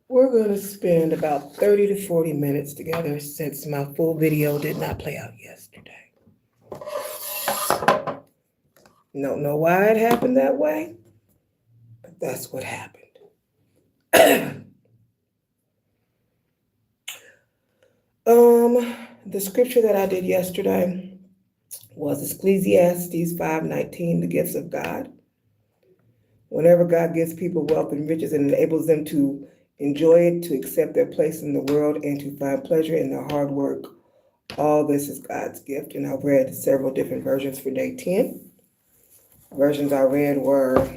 We're going to spend about 30 to 40 minutes together since my full video did not play out yesterday. Don't know why it happened that way, but that's what happened. The scripture that I did yesterday was Ecclesiastes 5:19, the gifts of God. Whenever God gives people wealth and riches and enables them to enjoy it, to accept their place in the world, and to find pleasure in their hard work, all this is God's gift. And I read several different versions for day 10. Versions I read were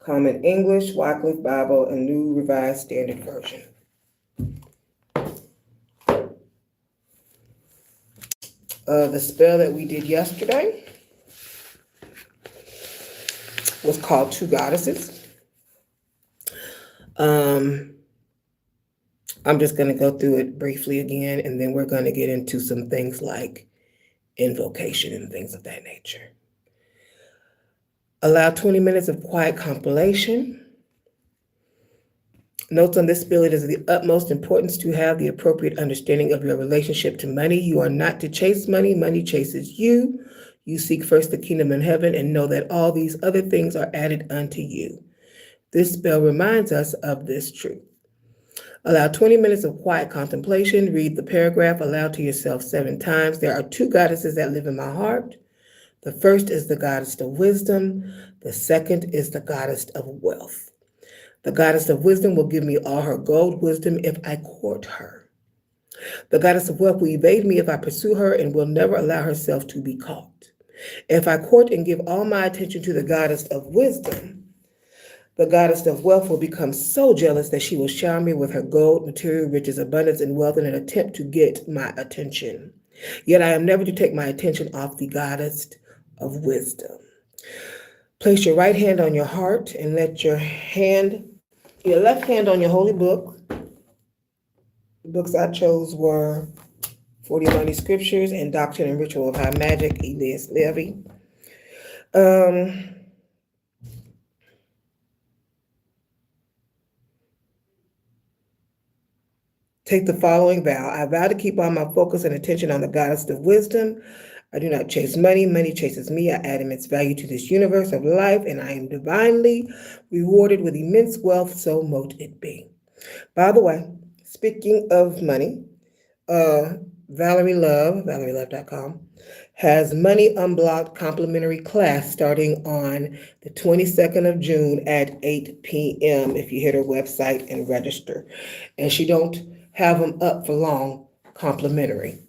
Common English, Wycliffe Bible, and New Revised Standard Version. The spell that we did yesterday was called Two Goddesses. I'm just going to go through it briefly again, and then we're going to get into some things like invocation and things of that nature. Allow 20 minutes of quiet compilation. Notes on this spell: it is of the utmost importance to have the appropriate understanding of your relationship to money. You are not to chase money. Money chases you. You seek first the kingdom of heaven and know that all these other things are added unto you. This spell reminds us of this truth. Allow 20 minutes of quiet contemplation. Read the paragraph aloud to yourself 7 times. There are 2 goddesses that live in my heart. The first is the goddess of wisdom. The second is the goddess of wealth. The goddess of wisdom will give me all her gold wisdom if I court her. The goddess of wealth will evade me if I pursue her and will never allow herself to be caught. If I court and give all my attention to the goddess of wisdom, the goddess of wealth will become so jealous that she will shower me with her gold, material, riches, abundance, and wealth in an attempt to get my attention. Yet I am never to take my attention off the goddess of wisdom. Place your right hand on your heart and let your left hand on your holy book. The books I chose were 40 Money Scriptures and Doctrine and Ritual of High Magic, Elias Levy. Take the following vow. I vow to keep all my focus and attention on the goddess of wisdom. I do not chase money. Money chases me. I add immense value to this universe of life, and I am divinely rewarded with immense wealth, so mote it be. By the way, speaking of money, ValerieLove.com, has Money Unblocked complimentary class starting on the 22nd of June at 8 p.m. if you hit her website and register. And she don't have them up for long, complimentary.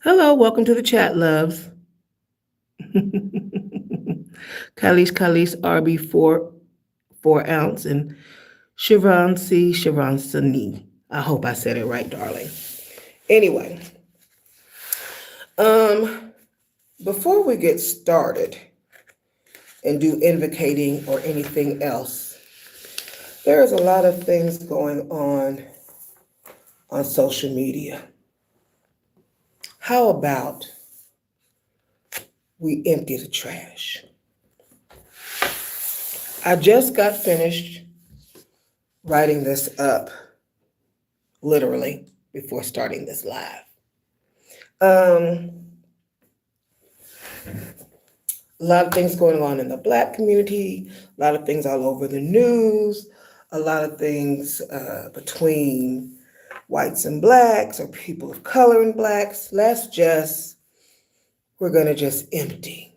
Hello, welcome to the chat, loves. Kalish RB 4 ounce, and Shivan Sani. I hope I said it right, darling. Anyway, before we get started and do invocating or anything else, there is a lot of things going on social media. How about we empty the trash? I just got finished writing this up, literally, before starting this live. A lot of things going on in the Black community, a lot of things all over the news, a lot of things between whites and blacks or people of color and blacks. We're going to just empty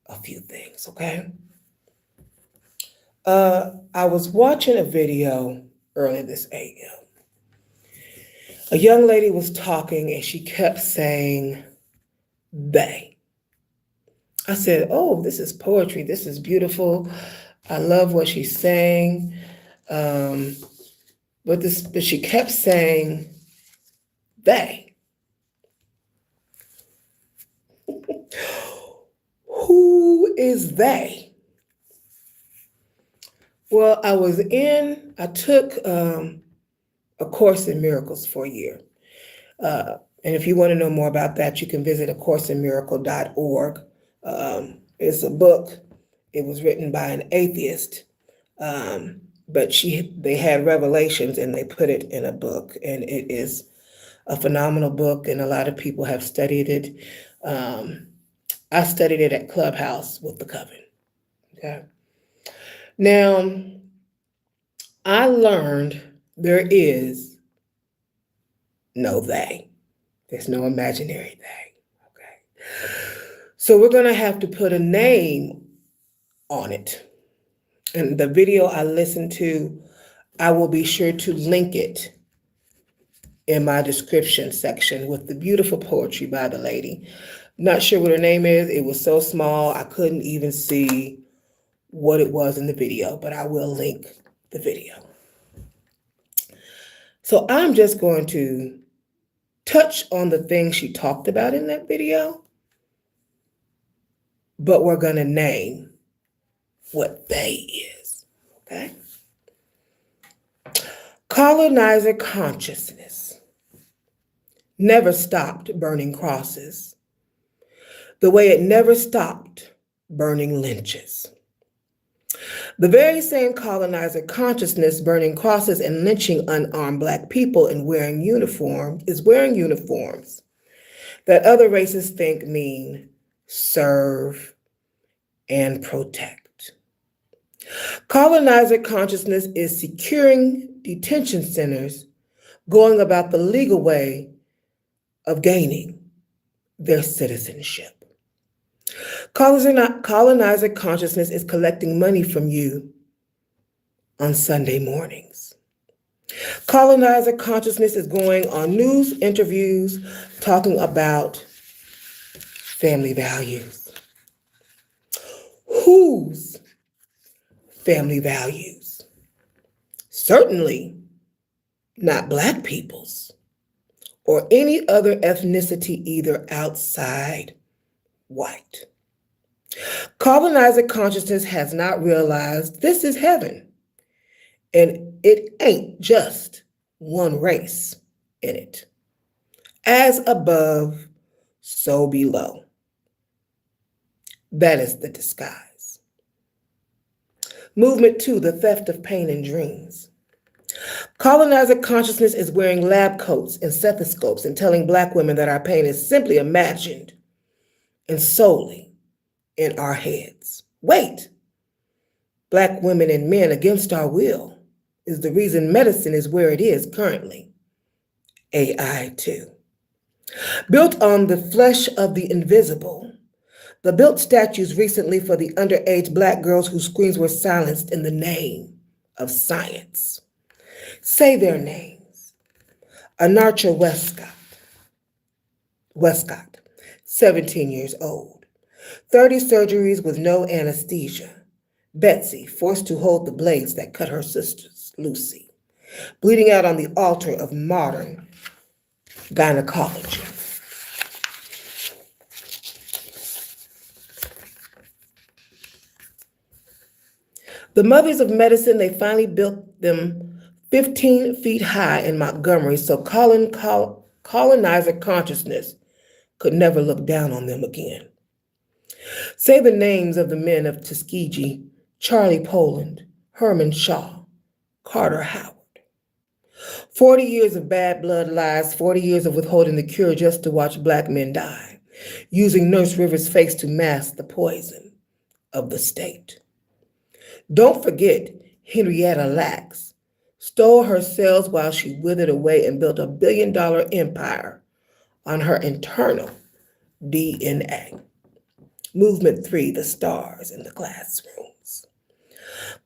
a few things, okay? I was watching a video early this AM. A young lady was talking and she kept saying, they. I said, oh, this is poetry. This is beautiful. I love what she's saying. But she kept saying, they. Who is they? Well, I took a course in miracles for a year. And if you want to know more about that, you can visit acourseinmiracle.org. It's a book. It was written by an atheist But they had revelations and they put it in a book, and it is a phenomenal book, and a lot of people have studied it. I studied it at Clubhouse with the Coven. Okay. Now, I learned there is no they. There's no imaginary they. Okay. So we're going to have to put a name on it. And the video I listened to, I will be sure to link it in my description section with the beautiful poetry by the lady. Not sure what her name is. It was so small, I couldn't even see what it was in the video, but I will link the video. So I'm just going to touch on the things she talked about in that video, but we're going to name what they is, okay? Colonizer consciousness never stopped burning crosses, the way it never stopped burning lynches. The very same colonizer consciousness burning crosses and lynching unarmed Black people and wearing uniforms that other races think mean serve and protect. Colonizer consciousness is securing detention centers, going about the legal way of gaining their citizenship. Colonizer consciousness is collecting money from you on Sunday mornings. Colonizer consciousness is going on news interviews talking about family values. Whose family values? Certainly not Black people's or any other ethnicity either outside white. Colonizer consciousness has not realized this is heaven, and it ain't just one race in it. As above, so below. That is the disguise. Movement 2, the theft of pain and dreams. Colonizer consciousness is wearing lab coats and stethoscopes and telling Black women that our pain is simply imagined and solely in our heads. Wait, Black women and men against our will is the reason medicine is where it is currently. AI too. Built on the flesh of the invisible, the built statues recently for the underage Black girls whose screams were silenced in the name of science. Say their names. Anarcha Westcott, 17 years old. 30 surgeries with no anesthesia. Betsy, forced to hold the blades that cut her sister's Lucy. Bleeding out on the altar of modern gynecology. The mothers of medicine, they finally built them 15 feet high in Montgomery so colonizer consciousness could never look down on them again. Say the names of the men of Tuskegee, Charlie Poland, Herman Shaw, Carter Howard. 40 years of bad blood lies, 40 years of withholding the cure just to watch Black men die, using Nurse River's face to mask the poison of the state. Don't forget Henrietta Lacks stole her cells while she withered away and built $1 billion empire on her internal DNA. Movement 3, the stars in the classrooms.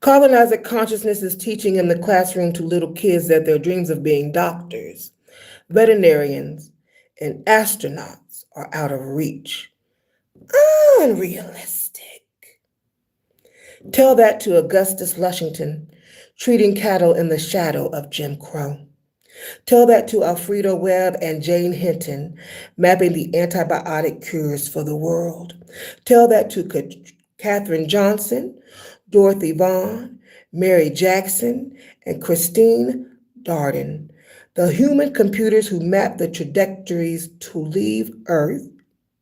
Colonizer consciousness is teaching in the classroom to little kids that their dreams of being doctors, veterinarians, and astronauts are out of reach. Unrealistic. Tell that to Augustus Lushington, treating cattle in the shadow of Jim Crow. Tell that to Alfredo Webb and Jane Hinton, mapping the antibiotic cures for the world. Tell that to Katherine Johnson, Dorothy Vaughan, Mary Jackson, and Christine Darden, the human computers who map the trajectories to leave Earth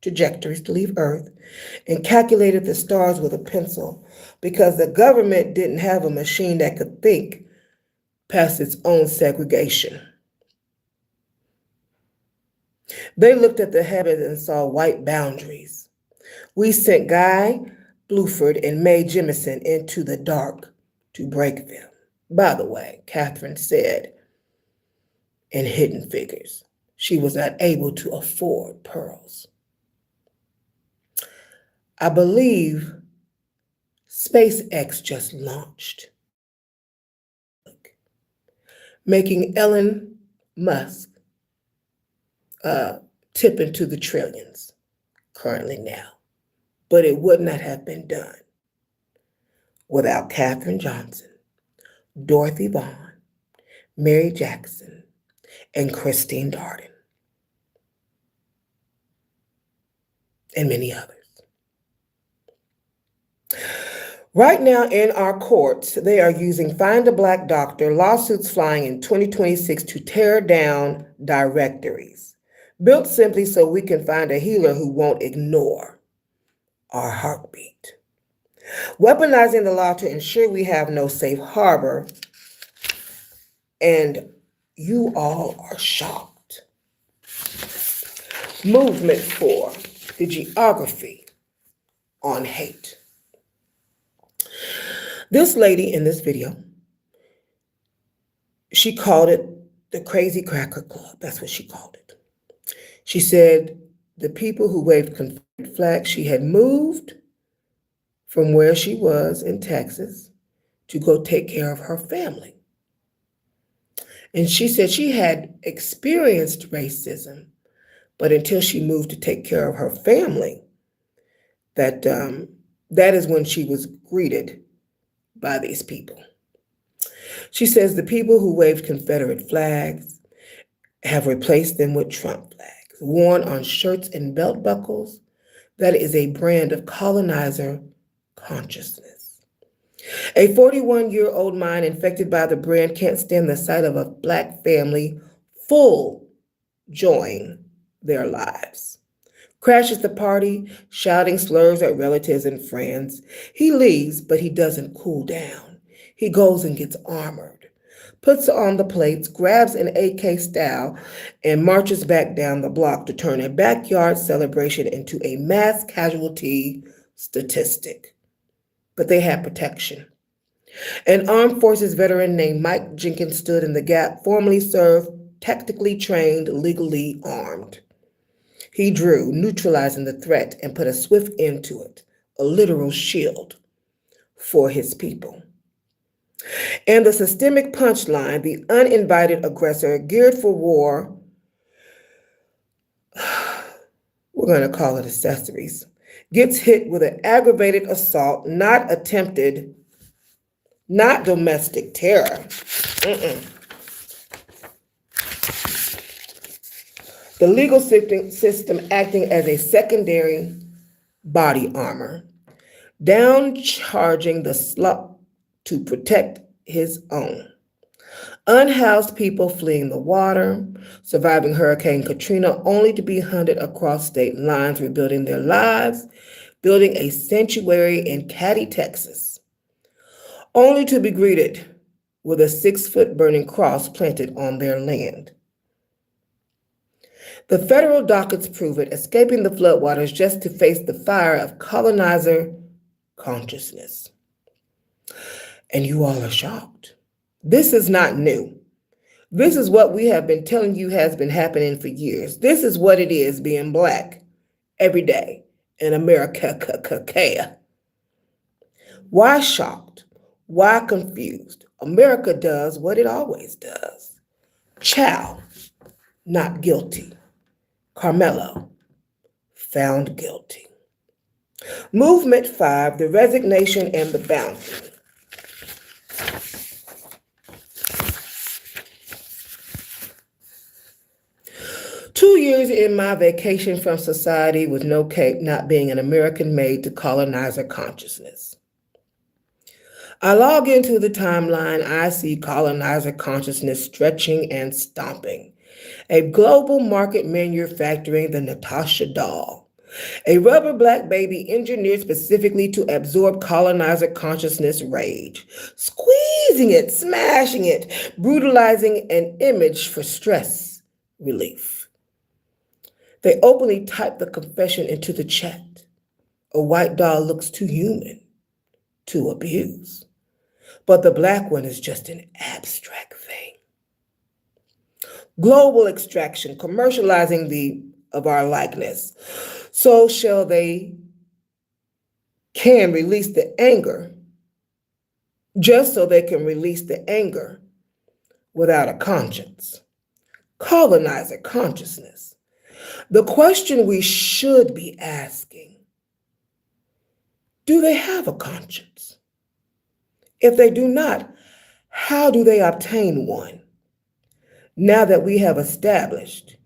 trajectories to leave Earth and calculated the stars with a pencil because the government didn't have a machine that could think past its own segregation. They looked at the heavens and saw white boundaries. We sent Guy Bluford and Mae Jemison into the dark to break them. By the way, Catherine said in Hidden Figures, she was not able to afford pearls. I believe SpaceX just launched, making Elon Musk tip into the trillions currently now. But it would not have been done without Katherine Johnson, Dorothy Vaughan, Mary Jackson, and Christine Darden, and many others. Right now in our courts, they are using Find a Black Doctor lawsuits flying in 2026 to tear down directories, built simply so we can find a healer who won't ignore our heartbeat. Weaponizing the law to ensure we have no safe harbor, and you all are shocked. Movement for the geography on hate. This lady in this video, she called it the Crazy Cracker Club. That's what she called it. She said the people who waved Confederate flags, she had moved from where she was in Texas to go take care of her family. And she said she had experienced racism, but until she moved to take care of her family, that is when she was greeted by these people. She says the people who waved Confederate flags have replaced them with Trump flags, worn on shirts and belt buckles. That is a brand of colonizer consciousness. A 41-year-old mind infected by the brand can't stand the sight of a Black family full joying their lives. Crashes the party, shouting slurs at relatives and friends. He leaves, but he doesn't cool down. He goes and gets armored, puts on the plates, grabs an AK style, and marches back down the block to turn a backyard celebration into a mass casualty statistic. But they had protection. An armed forces veteran named Mike Jenkins stood in the gap, formerly served, tactically trained, legally armed. He drew, neutralizing the threat, and put a swift end to it, a literal shield for his people. And the systemic punchline, the uninvited aggressor geared for war, we're going to call it accessories, gets hit with an aggravated assault, not attempted, not domestic terror. The legal system acting as a secondary body armor, downcharging the slump to protect his own. Unhoused people fleeing the water, surviving Hurricane Katrina only to be hunted across state lines, rebuilding their lives, building a sanctuary in Katy, Texas, only to be greeted with a 6-foot burning cross planted on their land. The federal dockets prove it, escaping the floodwaters just to face the fire of colonizer consciousness. And you all are shocked. This is not new. This is what we have been telling you has been happening for years. This is what it is being Black every day in America. Why shocked? Why confused? America does what it always does. Chow, not guilty. Carmelo, found guilty. Movement 5, the resignation and the bounty. Two years in my vacation from society with no cape, not being an American made to colonizer consciousness. I log into the timeline, I see colonizer consciousness stretching and stomping. A global market manufacturing the Natasha doll. A rubber black baby engineered specifically to absorb colonizer consciousness rage, squeezing it, smashing it, brutalizing an image for stress relief. They openly type the confession into the chat. A white doll looks too human to abuse, but the black one is just an abstract thing. Global extraction, commercializing of our likeness. So shall they can release the anger, just so they can release the anger without a conscience. Colonizer consciousness. The question we should be asking, do they have a conscience? If they do not, how do they obtain one now that we have established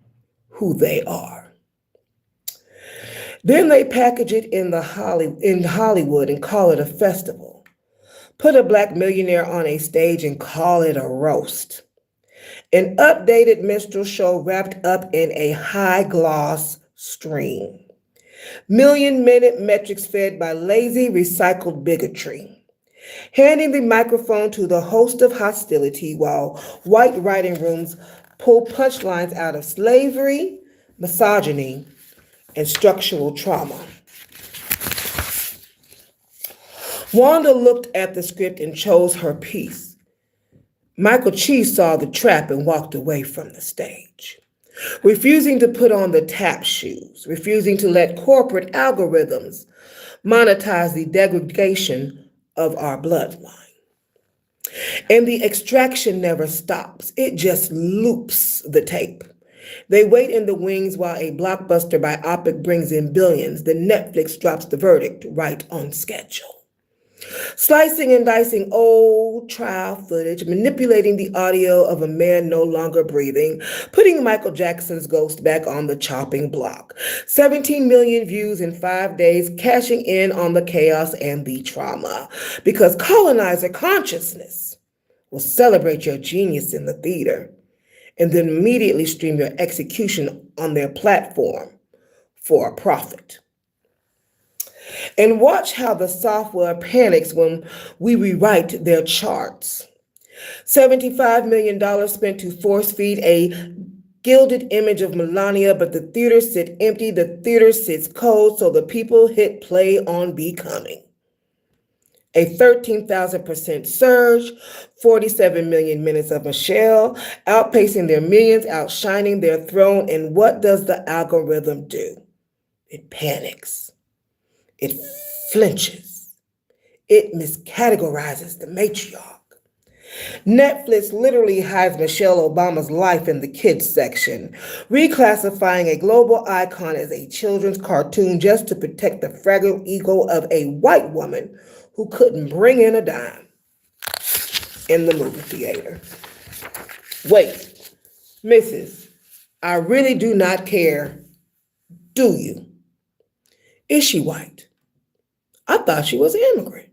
who they are? Then they package it in Hollywood and call it a festival. Put a black millionaire on a stage and call it a roast. An updated minstrel show wrapped up in a high-gloss stream. Million-minute metrics fed by lazy, recycled bigotry. Handing the microphone to the host of hostility while white writing rooms pull punchlines out of slavery, misogyny, and structural trauma. Wanda looked at the script and chose her piece. Michael Cheese saw the trap and walked away from the stage, refusing to put on the tap shoes, refusing to let corporate algorithms monetize the degradation of our bloodline. And the extraction never stops. It just loops the tape. They wait in the wings while a blockbuster biopic brings in billions. Then Netflix drops the verdict right on schedule. Slicing and dicing old trial footage, manipulating the audio of a man no longer breathing, putting Michael Jackson's ghost back on the chopping block. 17 million views in 5 days, cashing in on the chaos and the trauma. Because colonizer consciousness will celebrate your genius in the theater and then immediately stream your execution on their platform for a profit. And watch how the software panics when we rewrite their charts. $75 million spent to force feed a gilded image of Melania, but the theater sit empty, the theater sits cold, so the people hit play on Becoming. A 13,000% surge, 47 million minutes of Michelle, outpacing their millions, outshining their throne. And what does the algorithm do? It panics. It flinches. It miscategorizes the matriarch. Netflix literally hides Michelle Obama's life in the kids section, reclassifying a global icon as a children's cartoon just to protect the fragile ego of a white woman who couldn't bring in a dime in the movie theater. Wait, Mrs., I really do not care, do you? Is she white? I thought she was an immigrant.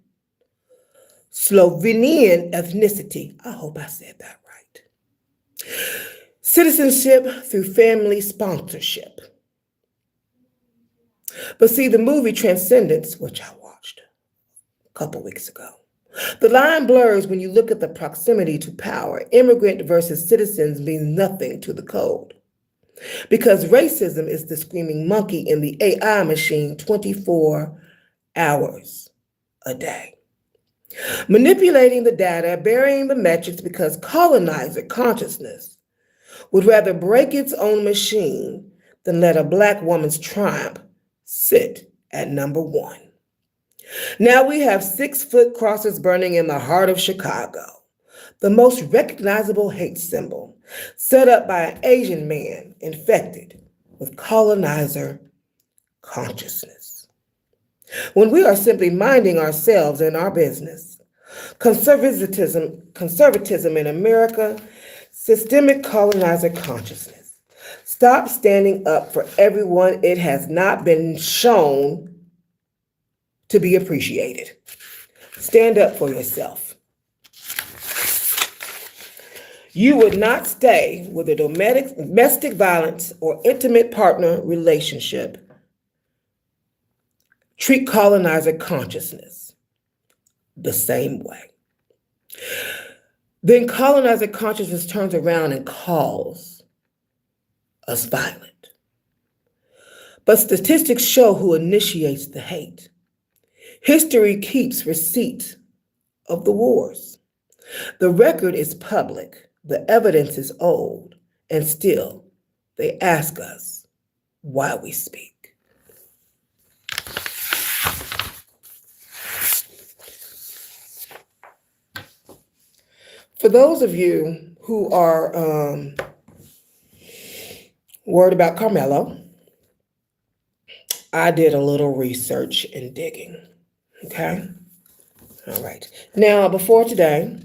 Slovenian ethnicity. I hope I said that right. Citizenship through family sponsorship. But see, the movie Transcendence, which I watched a couple weeks ago, the line blurs when you look at the proximity to power. Immigrant versus citizens means nothing to the code. Because racism is the screaming monkey in the AI machine 24 hours a day. Manipulating the data, burying the metrics because colonizer consciousness would rather break its own machine than let a Black woman's triumph sit at number one. Now we have 6-foot crosses burning in the heart of Chicago, the most recognizable hate symbol, set up by an Asian man infected with colonizer consciousness. When we are simply minding ourselves and our business, conservatism in America, systemic colonizer consciousness. Stop standing up for everyone. It has not been shown to be appreciated. Stand up for yourself. You would not stay with a domestic violence or intimate partner relationship treat colonizer consciousness the same way. Then colonizer consciousness turns around and calls us violent. But statistics show who initiates the hate. History keeps receipt of the wars. The record is public, the evidence is old, and still they ask us why we speak. For those of you who are worried about Carmelo, I did a little research and digging, okay? All right. Now, before today,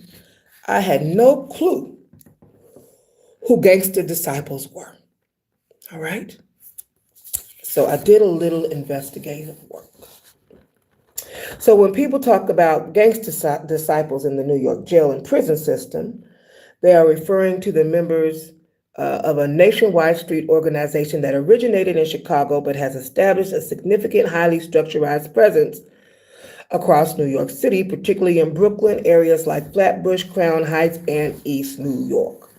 I had no clue who gangster disciples were, all right? So I did a little investigative work. So when people talk about gangster disciples in the New York jail and prison system, they are referring to the members of a nationwide street organization that originated in Chicago but has established a significant, highly structured presence across New York City, particularly in Brooklyn, areas like Flatbush, Crown Heights, and East New York.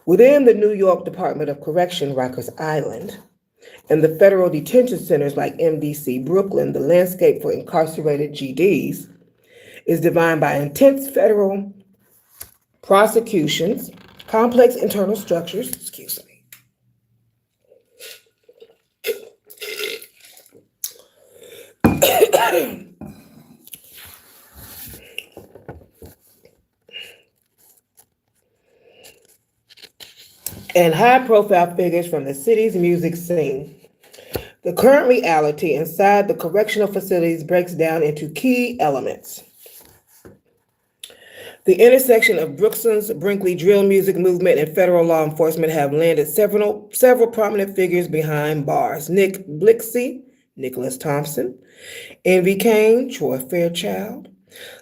Within the New York Department of Correction, Rikers Island, and the federal detention centers like MDC Brooklyn, the landscape for incarcerated GDs is defined by intense federal prosecutions, complex internal structures, and high-profile figures from the city's music scene. The current reality inside the correctional facilities breaks down into key elements. The intersection of Brooklyn's Brinkley drill music movement and federal law enforcement have landed several prominent figures behind bars. Nick Blixey, Nicholas Thompson, Envy Kane, Troy Fairchild,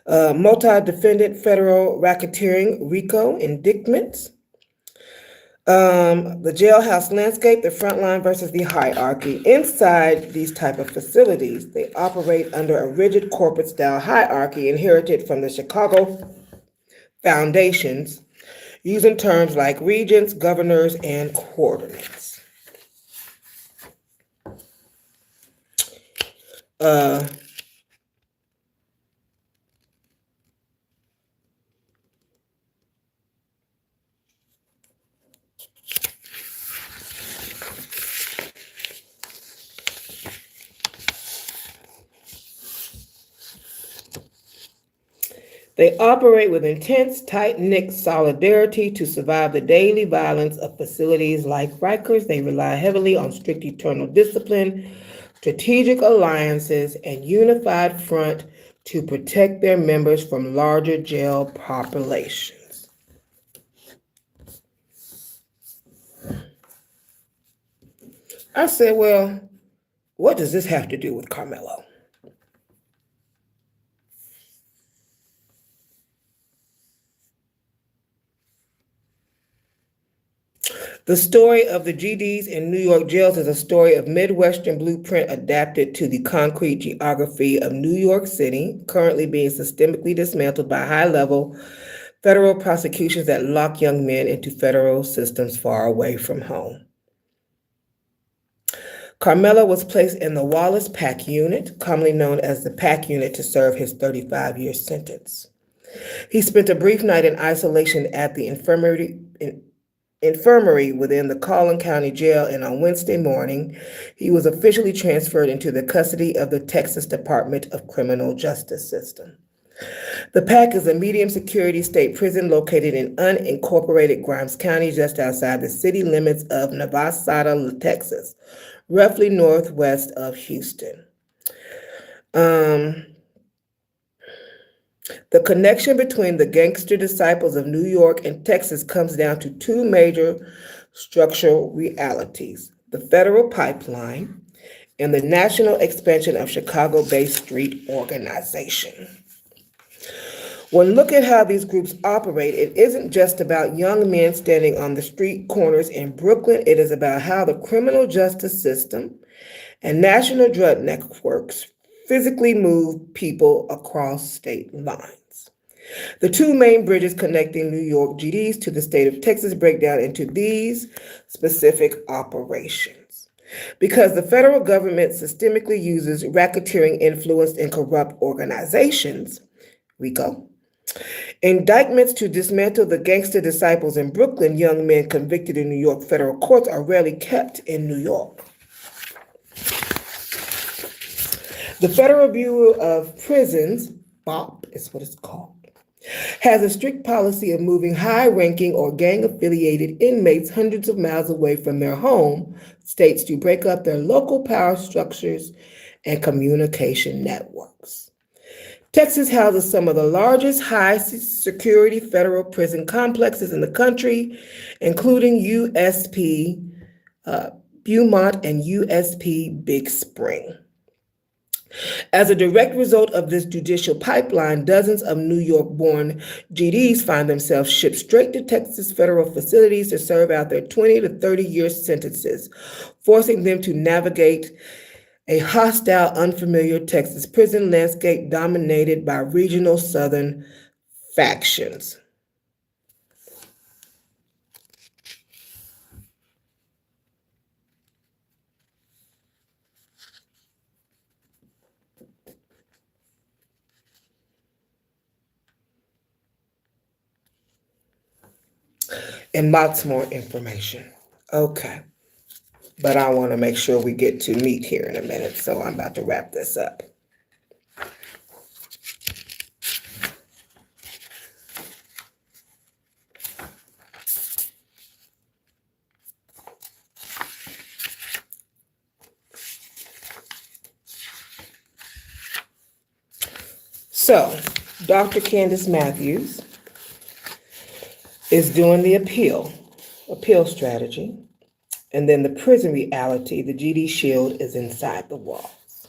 multi-defendant federal racketeering RICO indictments, the jailhouse landscape, the frontline versus the hierarchy. Inside these type of facilities, they operate under a rigid corporate-style hierarchy inherited from the Chicago foundations, using terms like regents, governors, and coordinates. They operate with intense, tight-knit solidarity to survive the daily violence of facilities like Rikers. They rely heavily on strict eternal discipline, strategic alliances, and unified front to protect their members from larger jail populations. I said, well, what does this have to do with Carmelo? The story of the GDs in New York jails is a story of Midwestern blueprint adapted to the concrete geography of New York City, currently being systemically dismantled by high-level federal prosecutions that lock young men into federal systems far away from home. Carmelo was placed in the Wallace PAC unit, commonly known as the PAC unit, to serve his 35-year sentence. He spent a brief night in isolation at the infirmary within the Collin County Jail, and on Wednesday morning, he was officially transferred into the custody of the Texas Department of Criminal Justice System. The PAC is a medium security state prison located in unincorporated Grimes County, just outside the city limits of Navasota, Texas, roughly northwest of Houston. The connection between the gangster disciples of New York and Texas comes down to two major structural realities: the federal pipeline and the national expansion of Chicago-based street organization. When look at how these groups operate, it isn't just about young men standing on the street corners in Brooklyn. It is about how the criminal justice system and national drug networks physically move people across state lines. The two main bridges connecting New York GDs to the state of Texas break down into these specific operations. Because the federal government systemically uses racketeering influenced and corrupt organizations, RICO, indictments to dismantle the gangster disciples in Brooklyn, young men convicted in New York federal courts are rarely kept in New York. The Federal Bureau of Prisons, BOP is what it's called, has a strict policy of moving high-ranking or gang-affiliated inmates hundreds of miles away from their home states to break up their local power structures and communication networks. Texas houses some of the largest high-security federal prison complexes in the country, including USP Beaumont and USP Big Spring. As a direct result of this judicial pipeline, dozens of New York-born GDs find themselves shipped straight to Texas federal facilities to serve out their 20 to 30-year sentences, forcing them to navigate a hostile, unfamiliar Texas prison landscape dominated by regional Southern factions. And lots more information. Okay. But I want to make sure we get to meat here in a minute, so I'm about to wrap this up. So, Dr. Candace Matthews is doing the appeal strategy, and then the prison reality, the GD shield is inside the walls.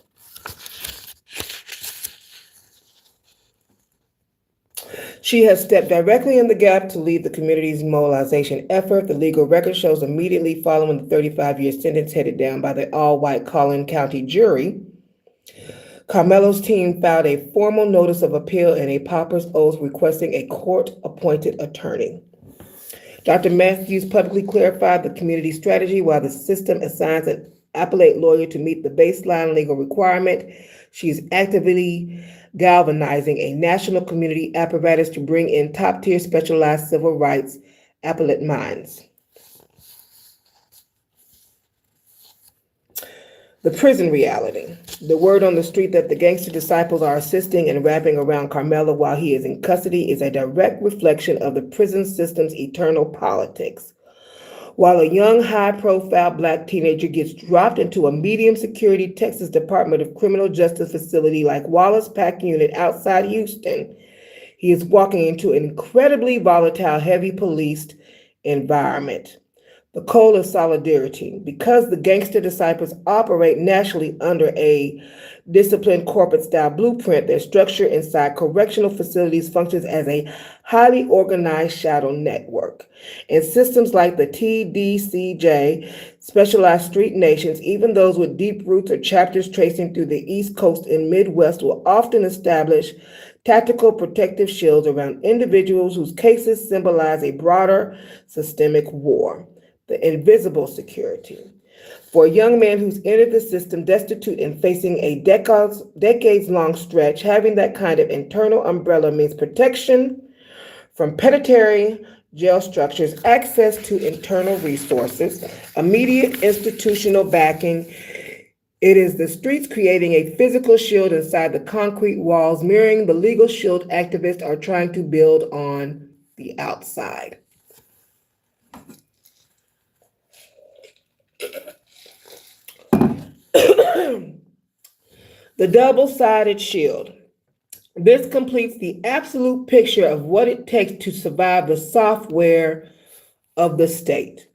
She has stepped directly in the gap to lead the community's mobilization effort. The legal record shows immediately following the 35-year sentence headed down by the all-white Collin County jury, Carmelo's team filed a formal notice of appeal and a pauper's oath requesting a court-appointed attorney. Dr. Matthews publicly clarified the community strategy while the system assigns an appellate lawyer to meet the baseline legal requirement. She is actively galvanizing a national community apparatus to bring in top-tier specialized civil rights appellate minds. The prison reality. The word on the street that the gangster disciples are assisting and wrapping around Carmelo while he is in custody is a direct reflection of the prison system's eternal politics. While a young, high-profile Black teenager gets dropped into a medium-security Texas Department of Criminal Justice facility like Wallace Pack Unit outside Houston, he is walking into an incredibly volatile, heavy policed environment. The code of solidarity. Because the gangster disciples operate nationally under a disciplined corporate-style blueprint, their structure inside correctional facilities functions as a highly organized shadow network. And systems like the TDCJ, specialized street nations, even those with deep roots or chapters tracing through the East Coast and Midwest, will often establish tactical protective shields around individuals whose cases symbolize a broader systemic war. The invisible security. For a young man who's entered the system destitute and facing a decades-long stretch, having that kind of internal umbrella means protection from predatory jail structures, access to internal resources, immediate institutional backing. It is the streets creating a physical shield inside the concrete walls, mirroring the legal shield activists are trying to build on the outside. The double-sided shield. This completes the absolute picture of what it takes to survive the software of the state.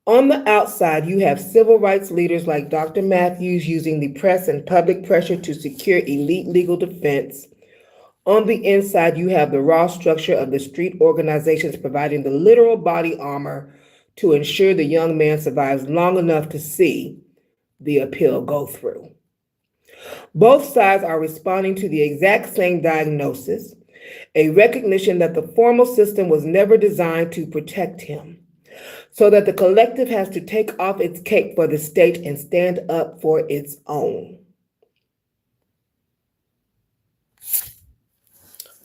On the outside, you have civil rights leaders like Dr. Matthews using the press and public pressure to secure elite legal defense. On the inside, you have the raw structure of the street organizations providing the literal body armor to ensure the young man survives long enough to see the appeal go through. Both sides are responding to the exact same diagnosis, a recognition that the formal system was never designed to protect him, so that the collective has to take off its cape for the state and stand up for its own.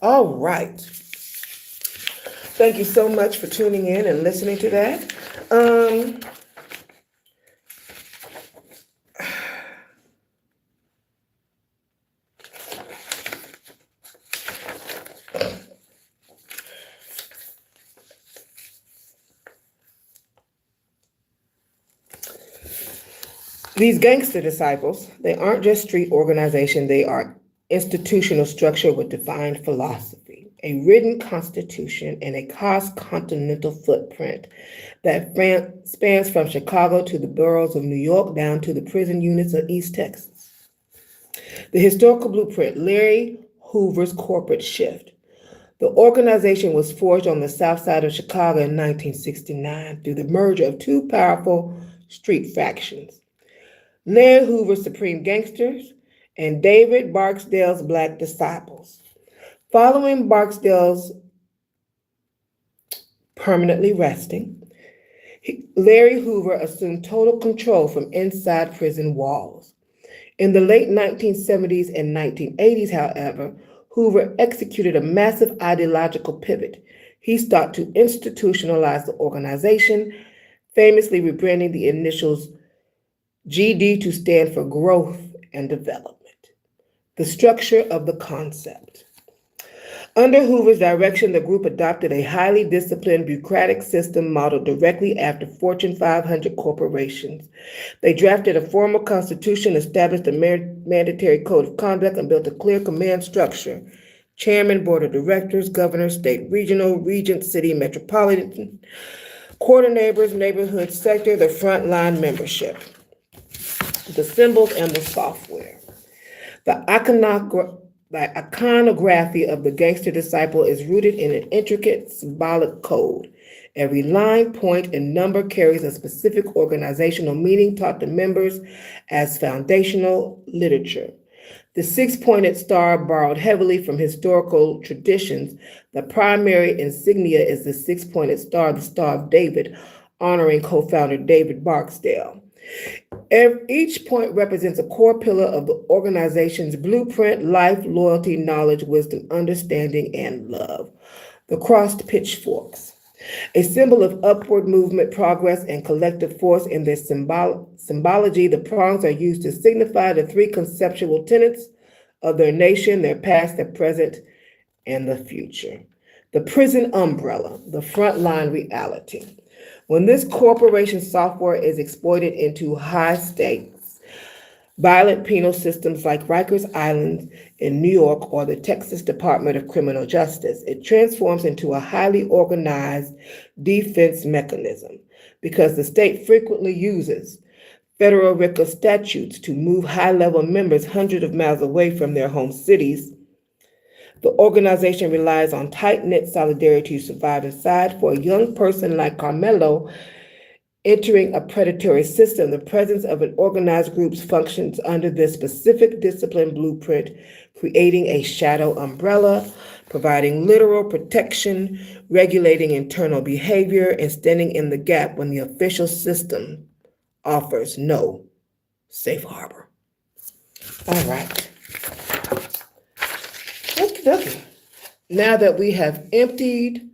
All right. Thank you so much for tuning in and listening to that. These gangster disciples, they aren't just street organization, they are institutional structure with defined philosophy, a written constitution, and a cross-continental footprint that spans from Chicago to the boroughs of New York down to the prison units of East Texas. The historical blueprint, Larry Hoover's corporate shift. The organization was forged on the south side of Chicago in 1969 through the merger of two powerful street factions, Larry Hoover's Supreme Gangsters and David Barksdale's Black Disciples. Following Barksdale's permanently resting, Larry Hoover assumed total control from inside prison walls. In the late 1970s and 1980s, however, Hoover executed a massive ideological pivot. He sought to institutionalize the organization, famously rebranding the initials GD to stand for growth and development. The structure of the concept. Under Hoover's direction, the group adopted a highly disciplined bureaucratic system modeled directly after Fortune 500 corporations. They drafted a formal constitution, established a mandatory code of conduct, and built a clear command structure. Chairman, board of directors, governor, state, regional, regent, city, metropolitan, coordinators, neighborhood sector, the frontline membership, the symbols, and the software. The iconography of the gangster disciple is rooted in an intricate symbolic code. Every line, point, and number carries a specific organizational meaning taught to members as foundational literature. The six-pointed star borrowed heavily from historical traditions. The primary insignia is the six-pointed star, the Star of David, honoring co-founder David Barksdale. Each point represents a core pillar of the organization's blueprint: life, loyalty, knowledge, wisdom, understanding, and love. The crossed pitchforks, a symbol of upward movement, progress, and collective force. In their symbology, the prongs are used to signify the three conceptual tenets of their nation: their past, their present, and the future. The prison umbrella, the frontline reality. When this corporation software is exploited into high-stakes, violent penal systems like Rikers Island in New York or the Texas Department of Criminal Justice, it transforms into a highly organized defense mechanism because the state frequently uses federal RICO statutes to move high-level members hundreds of miles away from their home cities. The organization relies on tight-knit solidarity to survive inside. For a young person like Carmelo entering a predatory system, the presence of an organized group functions under this specific discipline blueprint, creating a shadow umbrella, providing literal protection, regulating internal behavior, and standing in the gap when the official system offers no safe harbor. All right. Okay. Now that we have emptied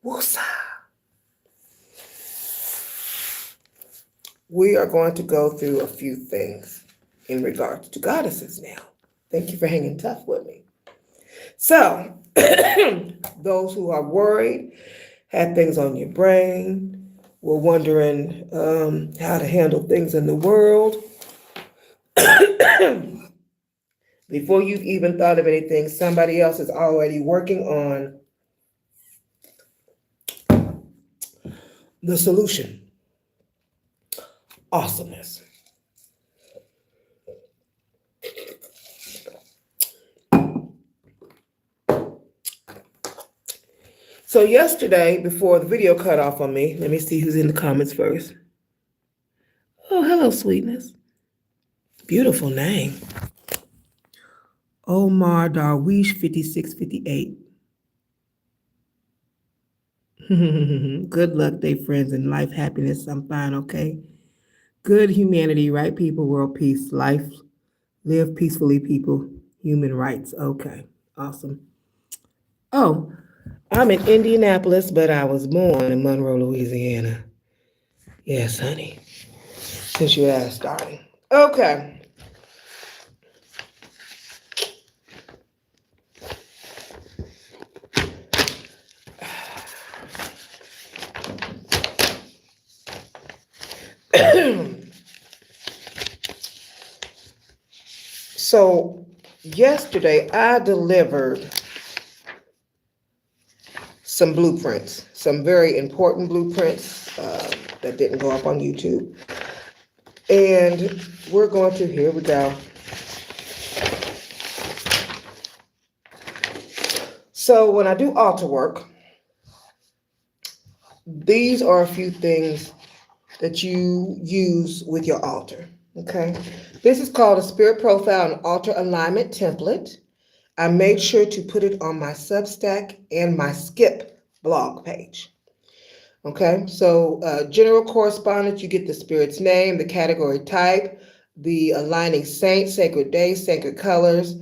woosah, we are going to go through a few things in regards to goddesses now. Thank you for hanging tough with me. So, those who are worried, had things on your brain, were wondering how to handle things in the world, before you've even thought of anything, somebody else is already working on the solution. Awesomeness. So yesterday, before the video cut off on me, let me see who's in the comments first. Oh, hello, sweetness. Beautiful name. Omar Darwish 5658. Good luck, day friends, and life happiness. I'm fine, okay? Good humanity, right people, world peace, life, live peacefully, people, human rights. Okay, awesome. Oh, I'm in Indianapolis, but I was born in Monroe, Louisiana. Yes, honey, since you asked, darling. Okay. So, yesterday I delivered some blueprints, some very important blueprints that didn't go up on YouTube. And we're going to, here we go. So when I do altar work, these are a few things that you use with your altar, okay? This is called a spirit profile and altar alignment template. I made sure to put it on my Substack and my Skip blog page. Okay, so general correspondence, you get the spirit's name, the category type, the aligning saint, sacred day, sacred colors,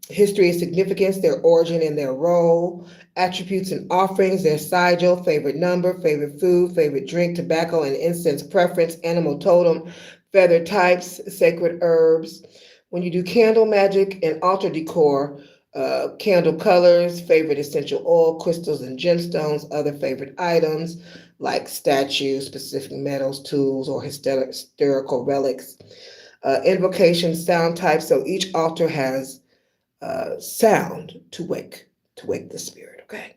history and significance, their origin and their role, attributes and offerings, their sigil, favorite number, favorite food, favorite drink, tobacco and incense preference, animal totem, feather types, sacred herbs. When you do candle magic and altar decor, candle colors, favorite essential oil, crystals and gemstones, other favorite items like statues, specific metals, tools, or historical relics. Invocation sound types. So each altar has sound to wake the spirit. Okay.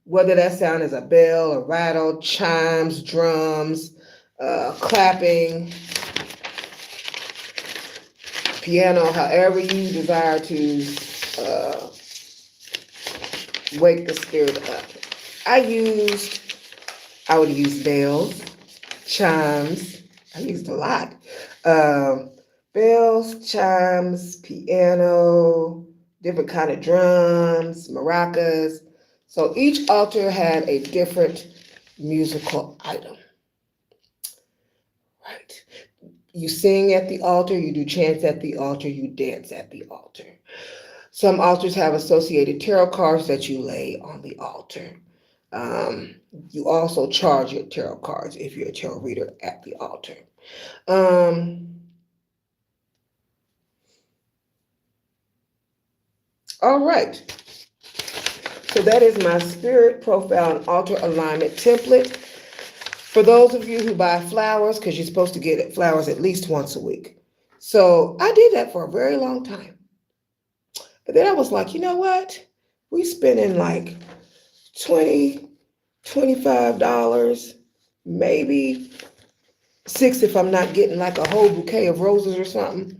Whether that sound is a bell, a rattle, chimes, drums, clapping, piano, however you desire to wake the spirit up. I would use bells, chimes. I used a lot. Bells, chimes, piano, different kind of drums, maracas. So each altar had a different musical item. Right. You sing at the altar, you do chants at the altar, you dance at the altar. Some altars have associated tarot cards that you lay on the altar. You also charge your tarot cards if you're a tarot reader at the altar. All right. So that is my spirit profile and altar alignment template. For those of you who buy flowers, because you're supposed to get flowers at least once a week. So I did that for a very long time. But then I was like, you know what? We spending like $20, $25, maybe $6 if I'm not getting like a whole bouquet of roses or something.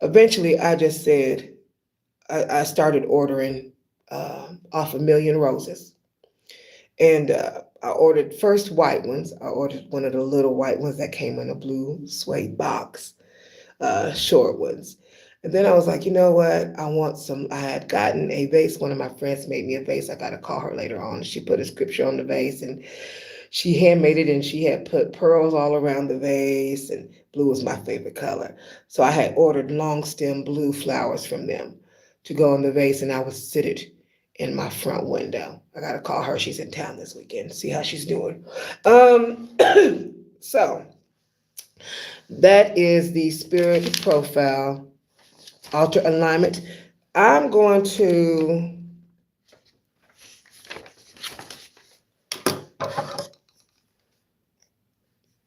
Eventually, I just said, I started ordering off a million roses. And I ordered first white ones. I ordered one of the little white ones that came in a blue suede box, short ones. And then I was like, you know what? I had gotten a vase. One of my friends made me a vase. I got to call her later on. She put a scripture on the vase and she handmade it, and she had put pearls all around the vase, and blue was my favorite color. So I had ordered long stem blue flowers from them to go on the vase, and I would sit it in my front window. I got to call her. She's in town this weekend, see how she's doing. So that is the spirit profile, altar alignment. I'm going to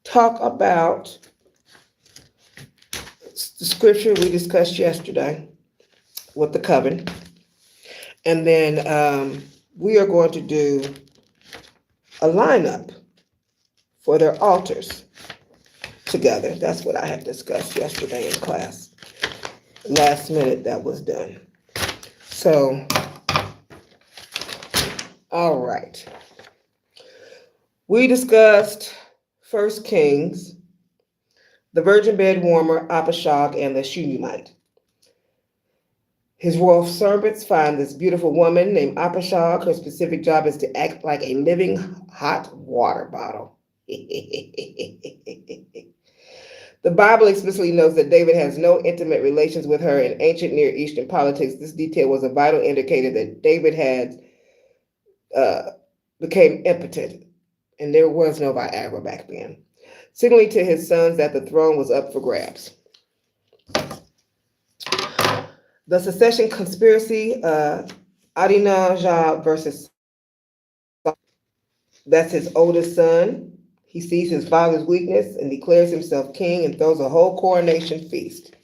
talk about the scripture we discussed yesterday with the coven. And then we are going to do a lineup for their altars together. That's what I had discussed yesterday in class. Last minute that was done. So, all right. We discussed 1 Kings, the virgin bed warmer, Abishag, and the Shunammite. His royal servants find this beautiful woman named Abishag. Her specific job is to act like a living hot water bottle. The Bible explicitly notes that David has no intimate relations with her in ancient Near Eastern politics. This detail was a vital indicator that David had became impotent, and there was no Viagra back then, signaling to his sons that the throne was up for grabs. The succession conspiracy, Adonijah versus that's his oldest son. He sees his father's weakness and declares himself king and throws a whole coronation feast.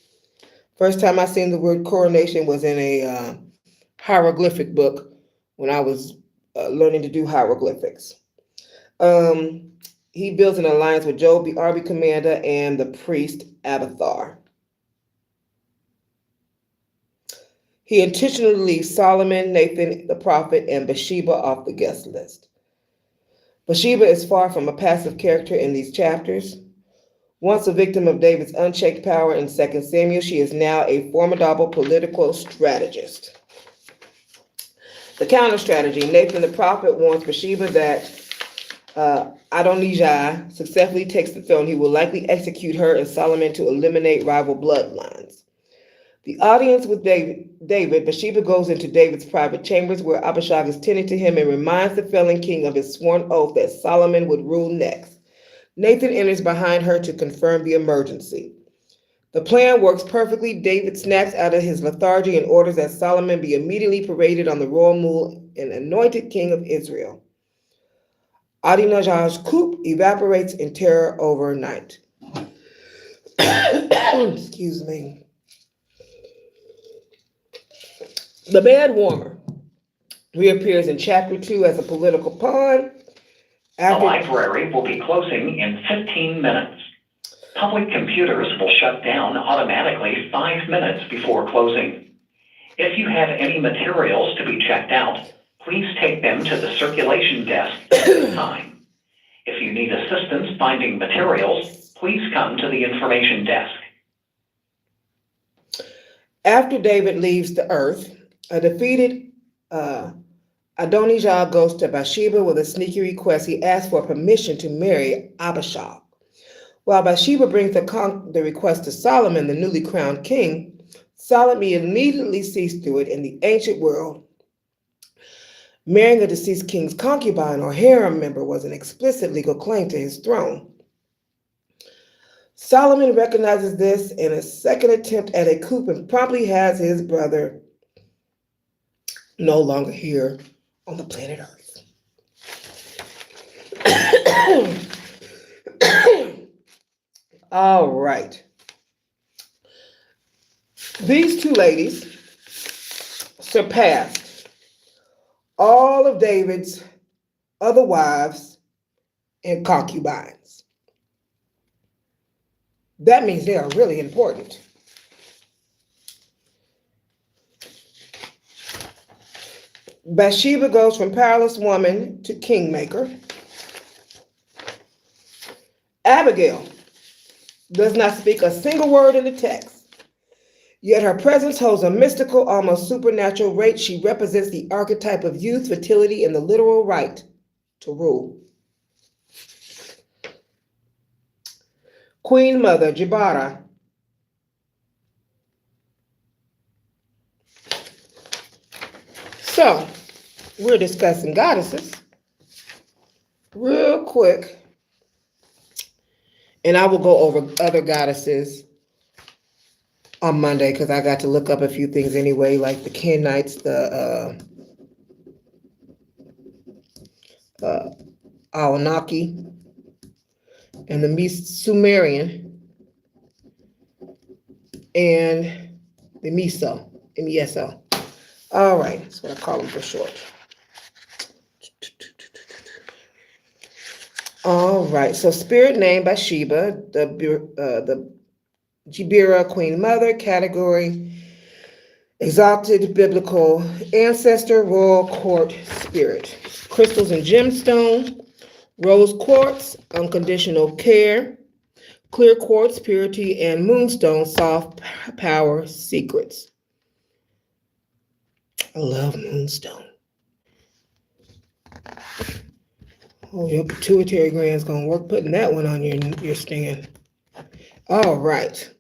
First time I seen the word coronation was in a hieroglyphic book when I was learning to do hieroglyphics. He builds an alliance with Job, the army commander, and the priest Abathar. He intentionally leaves Solomon, Nathan, the prophet, and Bathsheba off the guest list. Bathsheba is far from a passive character in these chapters. Once a victim of David's unchecked power in 2 Samuel, she is now a formidable political strategist. The counter strategy: Nathan the prophet warns Bathsheba that Adonijah successfully takes the throne. He will likely execute her and Solomon to eliminate rival bloodlines. The audience with David, Bathsheba goes into David's private chambers where Abishag is tending to him and reminds the fallen king of his sworn oath that Solomon would rule next. Nathan enters behind her to confirm the emergency. The plan works perfectly. David snaps out of his lethargy and orders that Solomon be immediately paraded on the royal mule and anointed king of Israel. Adonijah's coup evaporates in terror overnight. Excuse me. The bed warmer reappears in chapter 2 as a political pawn. The library will be closing in 15 minutes. Public computers will shut down automatically 5 minutes before closing. If you have any materials to be checked out, please take them to the circulation desk at this time. If you need assistance finding materials, please come to the information desk. After David leaves the earth, a defeated Adonijah goes to Bathsheba with a sneaky request. He asks for permission to marry Abishag. While Bathsheba brings the request to Solomon, the newly crowned king, Solomon immediately sees through it. In the ancient world, marrying a deceased king's concubine or harem member was an explicit legal claim to his throne. Solomon recognizes this in a second attempt at a coup and promptly has his brother no longer here on the planet Earth. All right. These two ladies surpassed all of David's other wives and concubines. That means they are really important. Bathsheba goes from powerless woman to kingmaker. Abigail does not speak a single word in the text, yet her presence holds a mystical, almost supernatural weight. She represents the archetype of youth, fertility, and the literal right to rule. Queen Mother, Jibara. So, we're discussing goddesses real quick, and I will go over other goddesses on Monday because I got to look up a few things anyway, like the Kenites, the Anunnaki, and the Sumerian, and the Meso. All right, that's what I call them for short. All right, so spirit name Bathsheba, the Jibira, Queen Mother, category, exalted biblical ancestor, royal court spirit. Crystals and gemstone, rose quartz, unconditional care, Clear quartz, purity, and moonstone, soft power secrets. I love moonstone. Oh, your pituitary gland's gonna work putting that one on your stand. All right.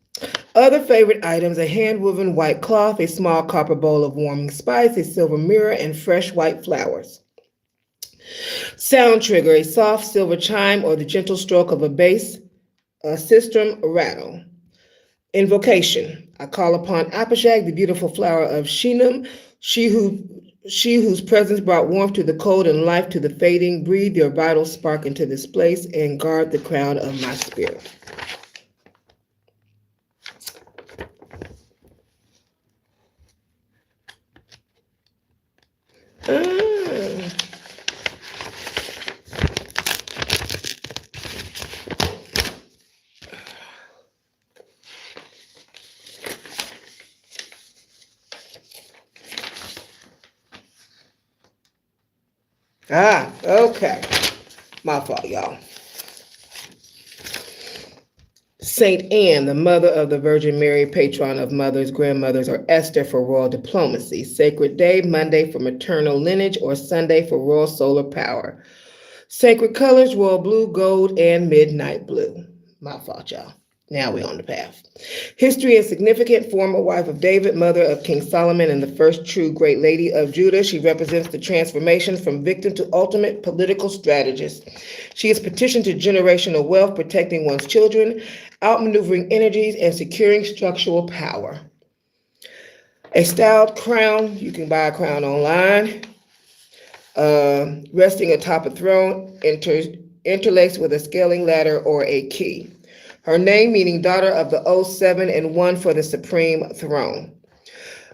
Other favorite items: a hand-woven white cloth, a small copper bowl of warming spice, a silver mirror, and fresh white flowers. Sound trigger: a soft silver chime or the gentle stroke of a bass sistrum rattle. Invocation: I call upon Abishag, the beautiful flower of Shinam, she whose presence brought warmth to the cold and life to the fading. Breathe your vital spark into this place and guard the crown of my spirit. Okay. My fault, y'all. Saint Anne, the mother of the Virgin Mary, patron of mothers, grandmothers, or Esther for royal diplomacy. Sacred day, Monday for maternal lineage, or Sunday for royal solar power. Sacred colors, royal blue, gold, and midnight blue. My fault, y'all. Now we're on the path. History and significant: former wife of David, mother of King Solomon, and the first true great lady of Judah. She represents the transformation from victim to ultimate political strategist. She is petitioned to generational wealth, protecting one's children, outmaneuvering energies, and securing structural power. A styled crown: you can buy a crown online. Resting atop a throne, interlaced with a scaling ladder or a key. Her name meaning daughter of the 07 and 1 for the supreme throne.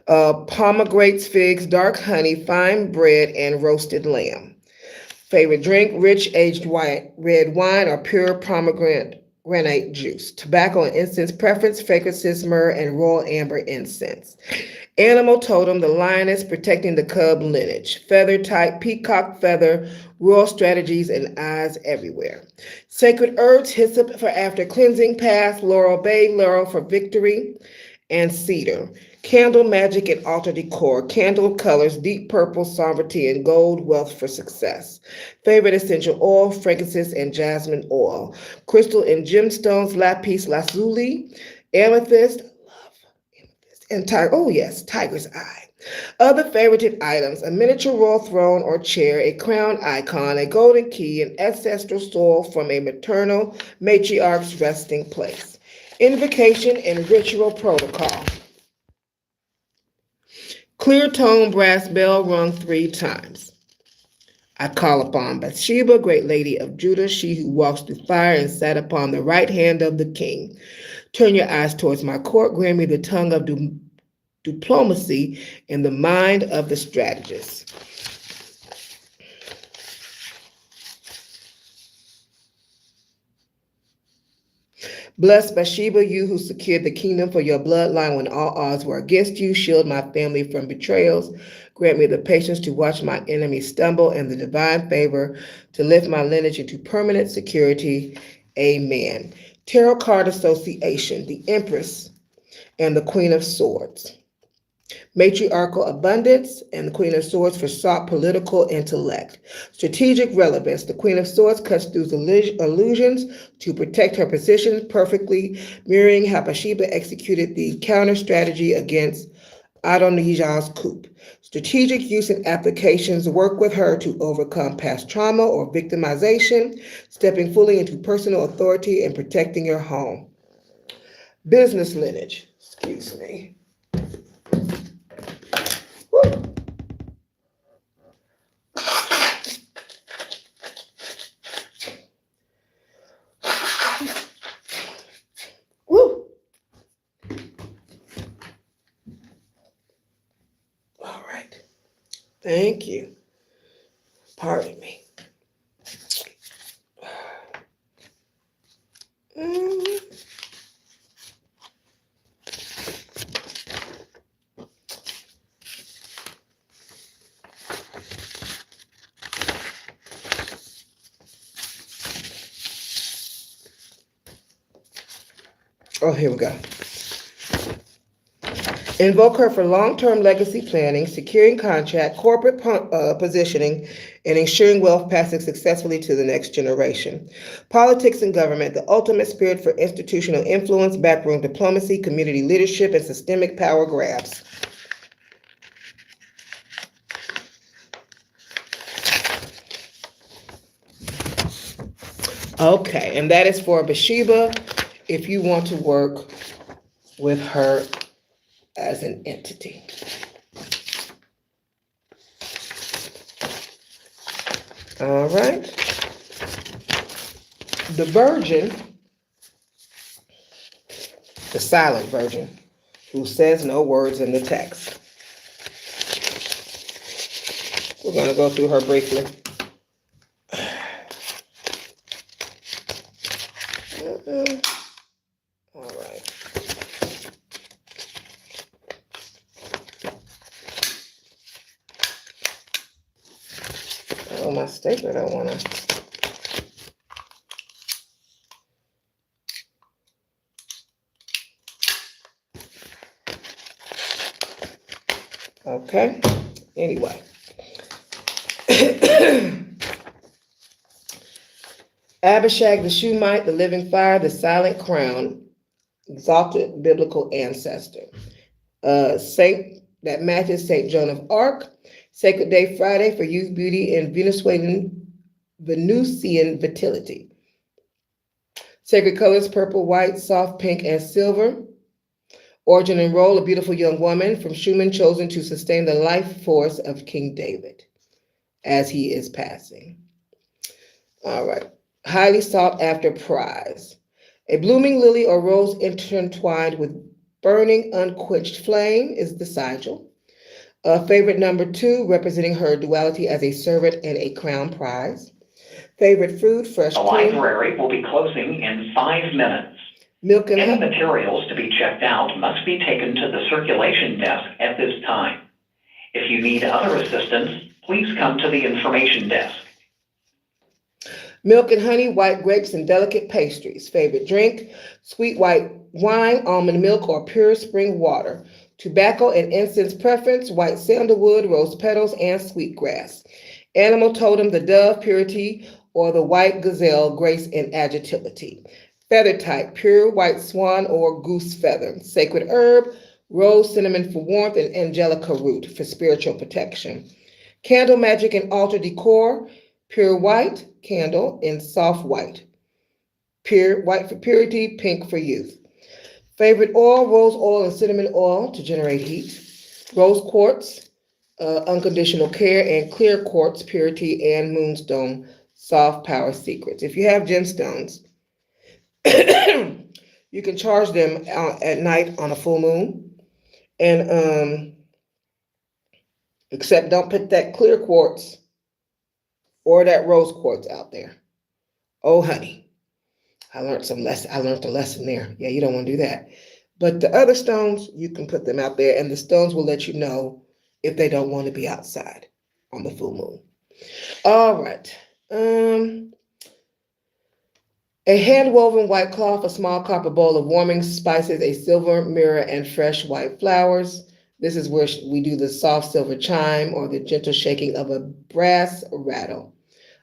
Pomegranates, figs, dark honey, fine bread, and roasted lamb. Favorite drink: rich aged red wine or pure pomegranate juice. Tobacco and incense preference: frankincense, myrrh, and royal amber incense. Animal totem: the lioness, protecting the cub lineage. Feather type: peacock feather, royal strategies, and eyes everywhere. Sacred herbs: hyssop for after cleansing path, laurel bay laurel for victory, and cedar. Candle magic and altar decor: candle colors, deep purple, sovereignty, and gold, wealth for success. Favorite essential oil: frankincense and jasmine oil. Crystal and gemstones: lapis lazuli, amethyst, and tiger's eye. Other favorited items: a miniature royal throne or chair, a crown icon, a golden key, and ancestral soil from a maternal matriarch's resting place. Invocation and ritual protocol: clear tone brass bell rung 3 times. I call upon Bathsheba, great lady of Judah, she who walks through fire and sat upon the right hand of the king. Turn your eyes towards my court, grant me the tongue of diplomacy and the mind of the strategist. Blessed Bathsheba, you who secured the kingdom for your bloodline when all odds were against you. Shield my family from betrayals. Grant me the patience to watch my enemies stumble and the divine favor to lift my lineage into permanent security. Amen. Tarot card association: the Empress and the Queen of Swords. Matriarchal abundance and the Queen of Swords for sought political intellect. Strategic relevance: the Queen of Swords cuts through illusions to protect her position, perfectly mirroring how Bathsheba executed the counter strategy against Adonijah's coup. Strategic use and applications: work with her to overcome past trauma or victimization, stepping fully into personal authority and protecting your home. Business lineage. Excuse me. Woo. Woo. All right. Thank you. Pardon me. Oh, here we go. Invoke her for long-term legacy planning, securing contract, corporate positioning, and ensuring wealth passing successfully to the next generation. Politics and government, the ultimate spirit for institutional influence, backroom diplomacy, community leadership, and systemic power grabs. Okay, and that is for Bathsheba if you want to work with her as an entity. All right. The virgin, the silent virgin, who says no words in the text. We're going to go through her briefly. All right. Oh, my stapler don't want to. Okay. Anyway. Abishag the Shumite, the living fire, the silent crown, exalted biblical ancestor. Saint that matches Saint Joan of Arc. Sacred Day Friday for youth, beauty, and Venusian fertility. Sacred colors purple, white, soft pink, and silver. Origin and role, a beautiful young woman from Schumann chosen to sustain the life force of King David as he is passing. All right. Highly sought after prize. A blooming lily or rose intertwined with burning unquenched flame is the sigil. Favorite number 2, representing her duality as a servant and a crown prize. Favorite food, fresh The cream. library will be closing in 5 minutes. Milk and Any honey. materials to be checked out must be taken to the circulation desk at this time. If you need other assistance, please come to the information desk. Milk and honey, white grapes, and delicate pastries. Favorite drink, sweet white wine, almond milk, or pure spring water. Tobacco and incense preference, white sandalwood, rose petals, and sweetgrass. Animal totem, the dove, purity, or the white gazelle, grace and agility. Feather type, pure white swan or goose feather. Sacred herb, rose cinnamon for warmth, and angelica root for spiritual protection. Candle magic and altar decor, pure white candle in soft white. Pure white for purity, pink for youth. Favorite oil, rose oil and cinnamon oil to generate heat. Rose quartz, unconditional care, and clear quartz, purity, and moonstone, soft power secrets. If you have gemstones, you can charge them at night on a full moon. And except don't put that clear quartz or that rose quartz out there. Oh, honey. I learned a lesson there. Yeah, you don't want to do that. But the other stones, you can put them out there, and the stones will let you know if they don't want to be outside on the full moon. All right. A hand-woven white cloth, a small copper bowl of warming spices, a silver mirror, and fresh white flowers. This is where we do the soft silver chime or the gentle shaking of a brass rattle.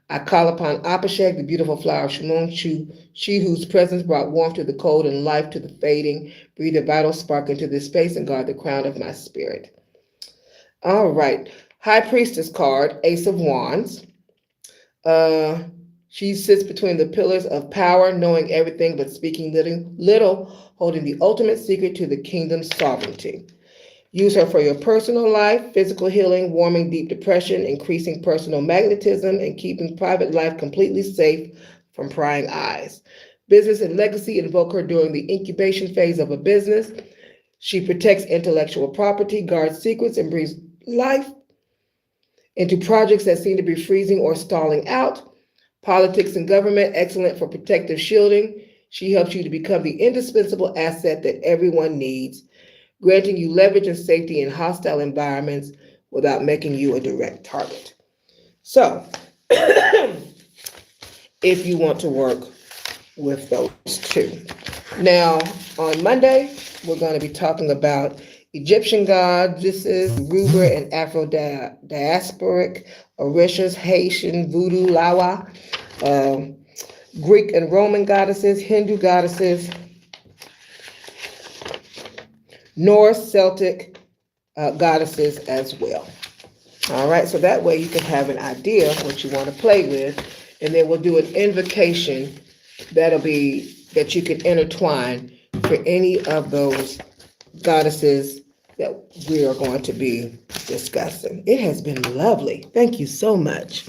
I call upon Abishag, the beautiful flower of Shimon, she whose presence brought warmth to the cold and life to the fading. Breathe a vital spark into this space and guard the crown of my spirit. All right. High Priestess card, Ace of Wands. She sits between the pillars of power, knowing everything but speaking little, holding the ultimate secret to the kingdom's sovereignty. Use her for your personal life, physical healing, warming deep depression, increasing personal magnetism, and keeping private life completely safe from prying eyes. Business and legacy, invoke her during the incubation phase of a business. She protects intellectual property, guards secrets, and breathes life into projects that seem to be freezing or stalling out. Politics and government, excellent for protective shielding. She helps you to become the indispensable asset that everyone needs, granting you leverage and safety in hostile environments without making you a direct target. So, if you want to work with those two. Now, on Monday, we're going to be talking about Egyptian gods. This is Yoruba and Afro-diasporic, Orishas, Haitian, Vodou, Lawa, Greek and Roman goddesses, Hindu goddesses, Norse, Celtic goddesses as well. All right, so that way you can have an idea of what you want to play with, and then we'll do an invocation that you can intertwine for any of those goddesses that we are going to be discussing. It has been lovely. Thank you so much.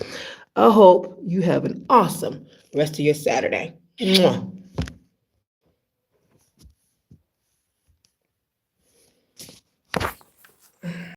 I hope you have an awesome rest of your Saturday. Mwah.